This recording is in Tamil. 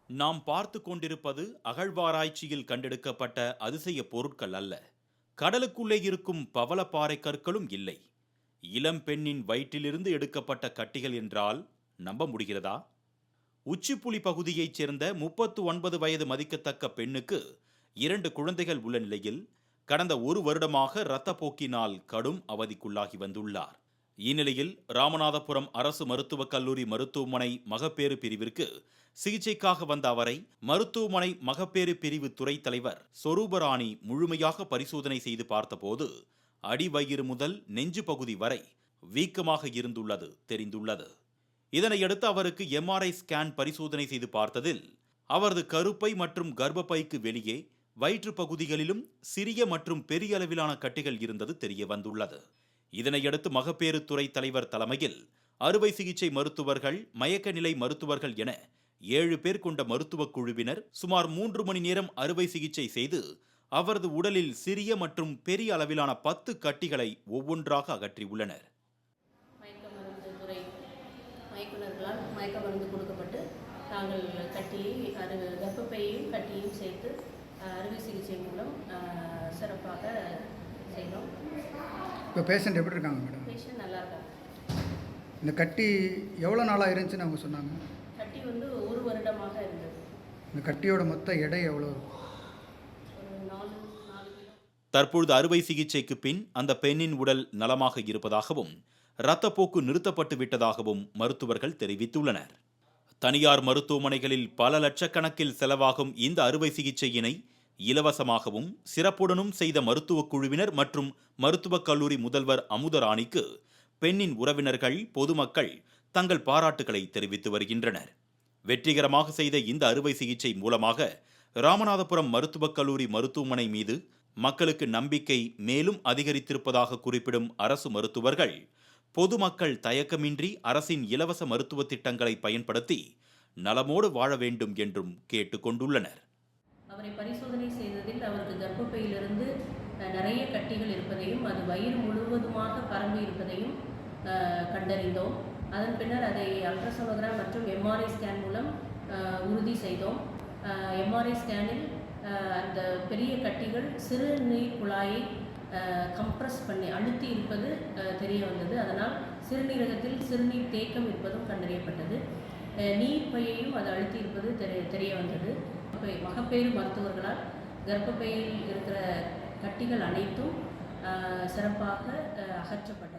நாம் பார்த்து கொண்டிருப்பது அகழ்வாராய்ச்சியில் கண்டெடுக்கப்பட்ட அதிசய பொருட்கள் அல்ல. கடலுக்குள்ளே இருக்கும் பவளப்பாறை கற்களும் இல்லை. இளம் பெண்ணின் வயிற்றிலிருந்து எடுக்கப்பட்ட கட்டிகள் என்றால் நம்ப முடிகிறதா? உச்சிப்புலி பகுதியைச் சேர்ந்த 39 வயது மதிக்கத்தக்க பெண்ணுக்கு 2 குழந்தைகள் உள்ள நிலையில் கடந்த 1 வருடமாக இரத்தப்போக்கினால் கடும் அவதிக்குள்ளாகி வந்துள்ளார். இந்நிலையில் ராமநாதபுரம் அரசு மருத்துவக் கல்லூரி மருத்துவமனை மகப்பேறு பிரிவிற்கு சிகிச்சைக்காக வந்த அவரை மருத்துவமனை மகப்பேறு பிரிவு துறை தலைவர் சொரூபராணி முழுமையாக பரிசோதனை செய்து பார்த்தபோது அடிவயிறு முதல் நெஞ்சு பகுதி வரை வீக்கமாக இருந்துள்ளது தெரிந்துள்ளது. இதனையடுத்து அவருக்கு எம்ஆர்ஐ ஸ்கேன் பரிசோதனை செய்து பார்த்ததில் அவரது கருப்பை மற்றும் கர்ப்பப்பைக்கு வெளியே வயிற்று பகுதிகளிலும் சிறிய மற்றும் பெரிய அளவிலான கட்டிகள் இருந்தது தெரிய வந்துள்ளது. இதனையடுத்து மகப்பேறு துறை தலைவர் தலைமையில் அறுவை சிகிச்சை மருத்துவர்கள், மயக்க நிலை மருத்துவர்கள் என 7 பேர் கொண்ட மருத்துவக் குழுவினர் சுமார் 3 மணி நேரம் அறுவை சிகிச்சை செய்து அவரது உடலில் சிறிய மற்றும் பெரிய அளவிலான 10 கட்டிகளை ஒவ்வொன்றாக அகற்றியுள்ளனர். மயக்க மருந்து துறை மயக்குநர்களால் மயக்க மருந்து கொடுக்கப்பட்டு நாங்கள் கட்டியை கர்ப்பப்பையையும் கட்டியையும் சேர்த்து அறுவை சிகிச்சை மூலம் சிறப்பாக செய்தோம். இப்போ பேஷண்ட் எப்படி இருக்காங்க மேடம்? பேஷண்ட் நல்லா இருக்காங்க. இந்த கட்டி எவ்வளோ நாளாக இருந்துச்சுன்னு அவங்க சொன்னாங்க? கட்டி வந்து 1 வருடமாக இருந்தது. இந்த கட்டியோட மொத்த எடை எவ்வளோ? ஒரு 4 கிலோ. தற்பொழுது அறுவை சிகிச்சைக்கு பின் அந்த பெண்ணின் உடல் நலமாக இருப்பதாகவும் இரத்தப்போக்கு நிறுத்தப்பட்டு விட்டதாகவும் மருத்துவர்கள் தெரிவித்துள்ளனர். தனியார் மருத்துவமனைகளில் பல லட்சக்கணக்கில் செலவாகும் இந்த அறுவை சிகிச்சையினை இலவசமாகவும் சிறப்புடனும் செய்த மருத்துவக் குழுவினர் மற்றும் மருத்துவக் கல்லூரி முதல்வர் அமுதராணிக்கு பெண்ணின் உறவினர்கள், பொதுமக்கள் தங்கள் பாராட்டுகளை தெரிவித்து வருகின்றனர். வெற்றிகரமாக செய்த இந்த அறுவை சிகிச்சை மூலமாக ராமநாதபுரம் மருத்துவக் கல்லூரி மருத்துவமனை மீது மக்களுக்கு நம்பிக்கை மேலும் அதிகரித்திருப்பதாக குறிப்பிடும் அரசு மருத்துவர்கள், பொதுமக்கள் தயக்கமின்றி அரசின் இலவச மருத்துவ திட்டங்களை பயன்படுத்தி நலமோடு வாழ வேண்டும் என்றும் கேட்டுக்கொண்டுள்ளனர். அவரை பரிசோதனை செய்ததில் அவருக்கு கர்ப்பப்பையிலிருந்து நிறைய கட்டிகள் இருப்பதையும் அது வயிறு முழுவதுமாக பரம்பி இருப்பதையும் கண்டறிந்தோம். அதன் பின்னர் அதை அல்ட்ராசோனோகிராம் மற்றும் எம்ஆர்ஐ ஸ்கேன் மூலம் உறுதி செய்தோம். எம்ஆர்ஐ ஸ்கேனில் அந்த பெரிய கட்டிகள் சிறுநீர் குழாயை கம்ப்ரஸ் பண்ணி அழுத்தி இருப்பது தெரிய வந்தது. அதனால் சிறுநீரகத்தில் சிறுநீர் தேக்கம் இருப்பதும் கண்டறியப்பட்டது. நீர்ப்பையையும் அது அழுத்தி இருப்பது தெரிய வந்தது. மகப்பேறு மருத்துவர்களால் கர்ப்பப்பையில் இருக்கிற கட்டிகள் அனைத்தும் சிறப்பாக அகற்றப்பட்டது.